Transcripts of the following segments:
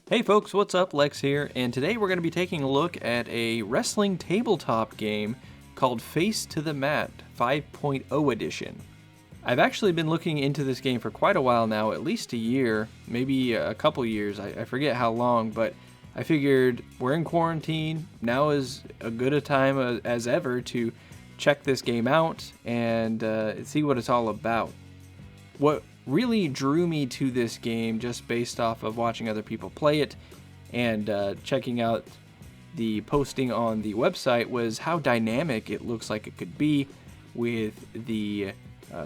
Hey folks, what's up? Lex here, and today we're going to be taking a look at a wrestling tabletop game called Face to the Mat 5.0 edition. I've actually been looking into this game for quite a while now, at least a year, maybe a couple years, I forget how long, but I figured we're in quarantine, now is as good a time as ever to check this game out and see what it's all about. What really drew me to this game, just based off of watching other people play it and checking out the posting on the website, was how dynamic it looks like it could be with the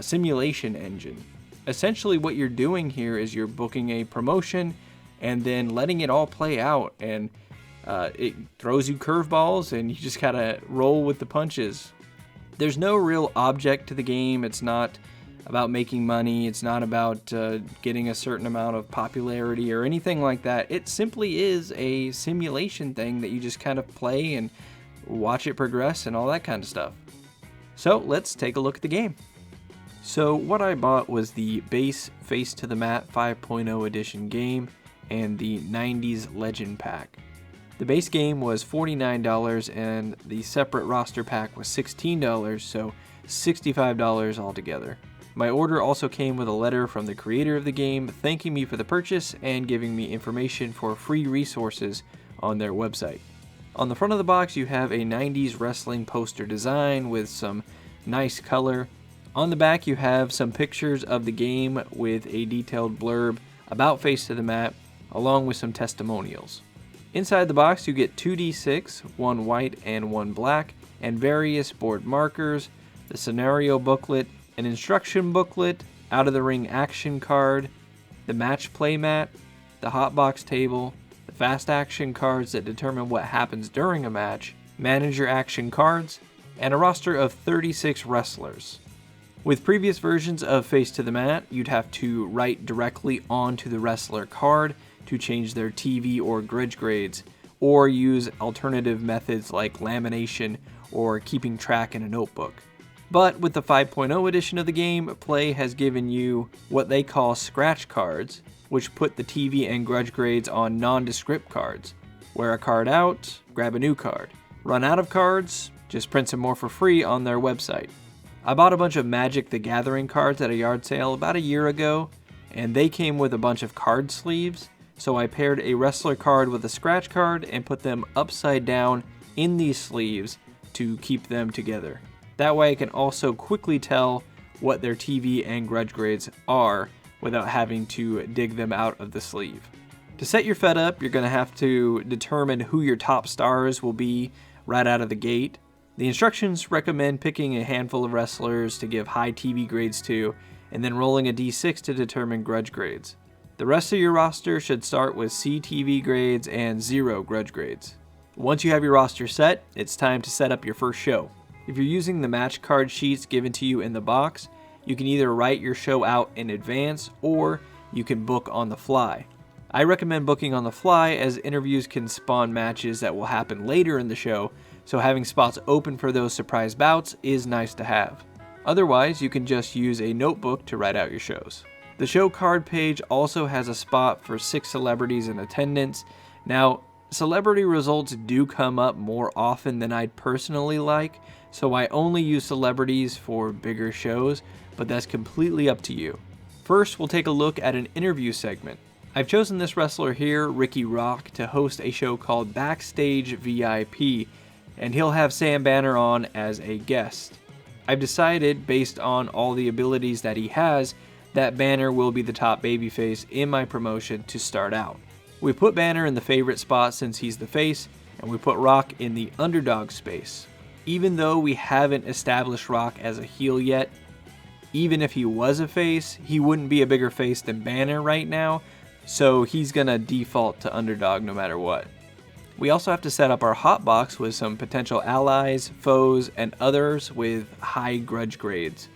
simulation engine. Essentially what you're doing here is you're booking a promotion and then letting it all play out, and it throws you curveballs and you just gotta roll with the punches. There's no real object to the game. It's not about making money. It's not about getting a certain amount of popularity or anything like that. It simply is a simulation thing that you just kind of play and watch it progress and all that kind of stuff. So let's take a look at the game. So what I bought was the base Face to the Mat 5.0 edition game and the 90s Legend Pack. The base game was $49 and the separate roster pack was $16, so $65 altogether. My order also came with a letter from the creator of the game thanking me for the purchase and giving me information for free resources on their website. On the front of the box you have a 90s wrestling poster design with some nice color. On the back you have some pictures of the game with a detailed blurb about Face to the Mat, along with some testimonials. Inside the box you get 2d6, one white and one black, and various board markers, the scenario booklet, an instruction booklet, out of the ring action card, the match play mat, the hotbox table, the fast action cards that determine what happens during a match, manager action cards, and a roster of 36 wrestlers. With previous versions of Face to the Mat, you'd have to write directly onto the wrestler card to change their TV or grudge grades, or use alternative methods like lamination or keeping track in a notebook. But with the 5.0 edition of the game, Play has given you what they call scratch cards, which put the TV and grudge grades on nondescript cards. Wear a card out, grab a new card. Run out of cards, just print some more for free on their website. I bought a bunch of Magic the Gathering cards at a yard sale about a year ago, and they came with a bunch of card sleeves, so I paired a wrestler card with a scratch card and put them upside down in these sleeves to keep them together. That way I can also quickly tell what their TV and grudge grades are without having to dig them out of the sleeve. To set your Fed up, you're going to have to determine who your top stars will be right out of the gate. The instructions recommend picking a handful of wrestlers to give high TV grades to, and then rolling a d6 to determine grudge grades. The rest of your roster should start with C TV grades and 0 grudge grades. Once you have your roster set, it's time to set up your first show. If you're using the match card sheets given to you in the box, you can either write your show out in advance or you can book on the fly. I recommend booking on the fly, as interviews can spawn matches that will happen later in the show, so having spots open for those surprise bouts is nice to have. Otherwise, you can just use a notebook to write out your shows. The show card page also has a spot for 6 celebrities in attendance. Now, celebrity results do come up more often than I'd personally like, so I only use celebrities for bigger shows, but that's completely up to you. First, we'll take a look at an interview segment. I've chosen this wrestler here, Ricky Rock, to host a show called Backstage VIP, and he'll have Sam Banner on as a guest. I've decided, based on all the abilities that he has, that Banner will be the top babyface in my promotion to start out. We put Banner in the favorite spot since he's the face, and we put Rock in the underdog space. Even though we haven't established Rock as a heel yet, even if he was a face, he wouldn't be a bigger face than Banner right now, so he's gonna default to underdog no matter what. We also have to set up our hot box with some potential allies, foes, and others with high grudge grades.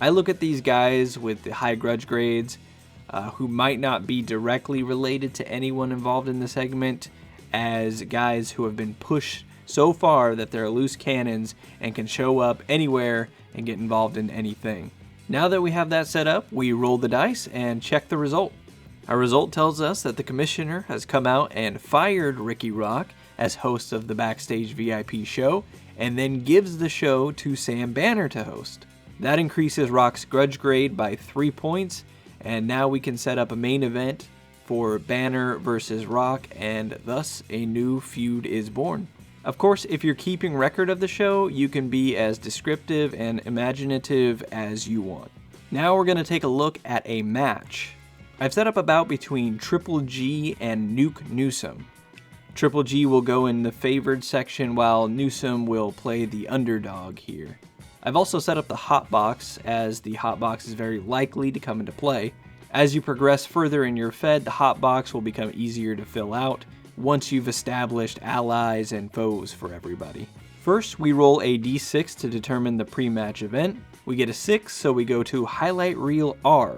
I look at these guys with the high grudge grades who might not be directly related to anyone involved in the segment as guys who have been pushed so far that they're loose cannons and can show up anywhere and get involved in anything. Now that we have that set up, we roll the dice and check the result. Our result tells us that the commissioner has come out and fired Ricky Rock as host of the Backstage VIP show, and then gives the show to Sam Banner to host. That increases Rock's grudge grade by 3 points, and now we can set up a main event for Banner versus Rock, and thus a new feud is born. Of course, if you're keeping record of the show, you can be as descriptive and imaginative as you want. Now we're going to take a look at a match. I've set up a bout between Triple G and Nuke Newsom. Triple G will go in the favored section while Newsom will play the underdog here. I've also set up the hotbox, as the hotbox is very likely to come into play. As you progress further in your Fed, the hotbox will become easier to fill out once you've established allies and foes for everybody. First, we roll a d6 to determine the pre-match event. We get a 6, so we go to Highlight Reel R.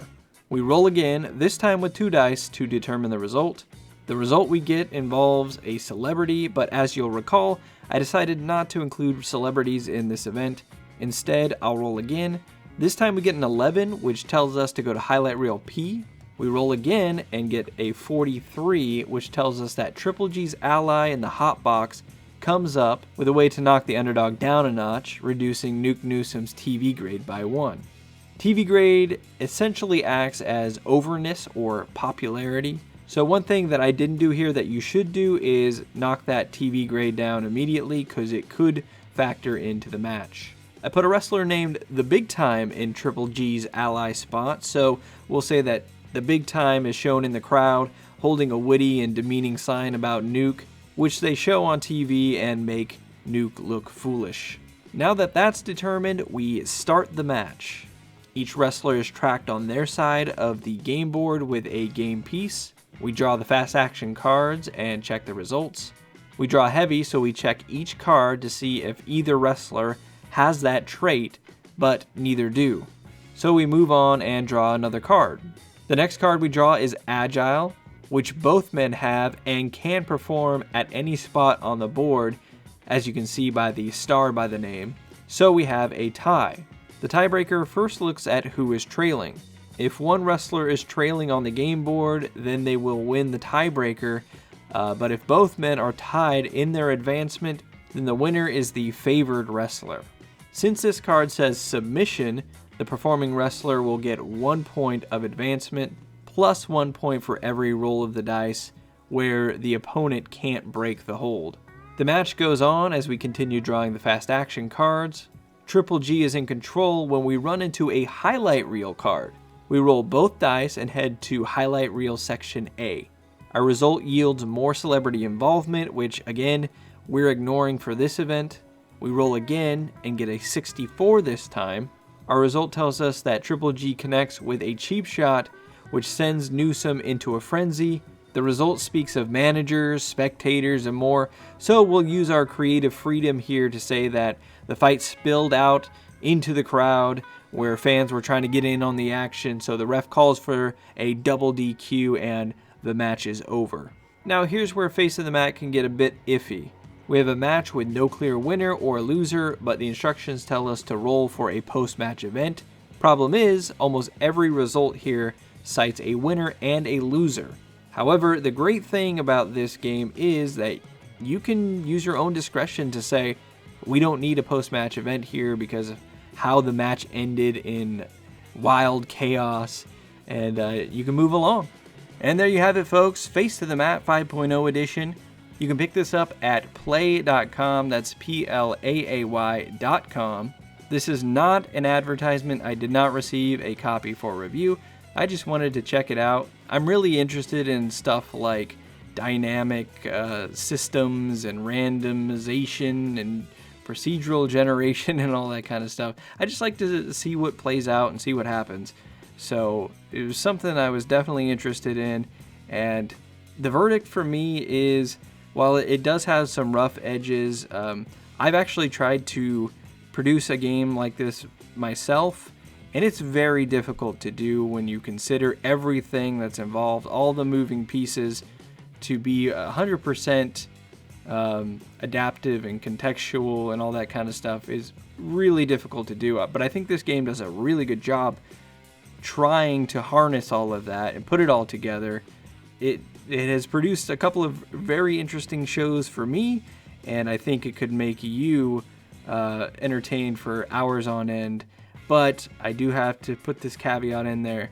We roll again, this time with 2 dice to determine the result. The result we get involves a celebrity, but as you'll recall, I decided not to include celebrities in this event. Instead, I'll roll again. This time we get an 11, which tells us to go to Highlight Reel P. We roll again and get a 43, which tells us that Triple G's ally in the hot box comes up with a way to knock the underdog down a notch, reducing Nuke Newsom's TV grade by 1. TV grade essentially acts as overness or popularity. So one thing that I didn't do here that you should do is knock that TV grade down immediately, because it could factor into the match. I put a wrestler named The Big Time in Triple G's ally spot, so we'll say that The Big Time is shown in the crowd holding a witty and demeaning sign about Nuke, which they show on TV and make Nuke look foolish. Now that that's determined, we start the match. Each wrestler is tracked on their side of the game board with a game piece. We draw the fast action cards and check the results. We draw heavy, so we check each card to see if either wrestler has that trait, but neither do. So we move on and draw another card. The next card we draw is Agile, which both men have and can perform at any spot on the board, as you can see by the star by the name. So we have a tie. The tiebreaker first looks at who is trailing. If one wrestler is trailing on the game board, then they will win the tiebreaker, but if both men are tied in their advancement, then the winner is the favored wrestler. Since this card says submission, the performing wrestler will get 1 point of advancement, plus 1 point for every roll of the dice where the opponent can't break the hold. The match goes on as we continue drawing the fast action cards. Triple G is in control when we run into a highlight reel card. We roll both dice and head to highlight reel section A. Our result yields more celebrity involvement, which again, we're ignoring for this event. We roll again and get a 64 this time. Our result tells us that Triple G connects with a cheap shot, which sends Newsom into a frenzy. The result speaks of managers, spectators, and more, so we'll use our creative freedom here to say that the fight spilled out into the crowd, where fans were trying to get in on the action, so the ref calls for a double DQ and the match is over. Now here's where Face of the Mat can get a bit iffy. We have a match with no clear winner or loser, but the instructions tell us to roll for a post-match event. Problem is, almost every result here cites a winner and a loser. However, the great thing about this game is that you can use your own discretion to say, we don't need a post-match event here because of how the match ended in wild chaos, and you can move along. And there you have it, folks. Face to the Mat 5.0 edition. You can pick this up at play.com, that's PLAAY.com. This is not an advertisement. I did not receive a copy for review. I just wanted to check it out. I'm really interested in stuff like dynamic systems and randomization and procedural generation and all that kind of stuff. I just like to see what plays out and see what happens. So it was something I was definitely interested in, and the verdict for me is, while it does have some rough edges, I've actually tried to produce a game like this myself, and it's very difficult to do when you consider everything that's involved, all the moving pieces. To be 100% adaptive and contextual and all that kind of stuff is really difficult to do. But I think this game does a really good job trying to harness all of that and put it all together. It has produced a couple of very interesting shows for me, and I think it could make you entertained for hours on end. But I do have to put this caveat in there.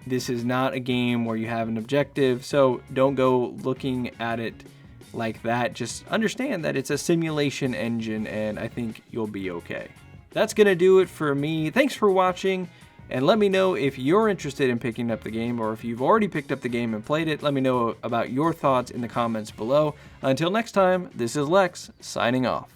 This is not a game where you have an objective, so don't go looking at it like that. Just understand that it's a simulation engine, and I think you'll be okay. That's going to do it for me. Thanks for watching, and let me know if you're interested in picking up the game, or if you've already picked up the game and played it. Let me know about your thoughts in the comments below. Until next time, this is Lex, signing off.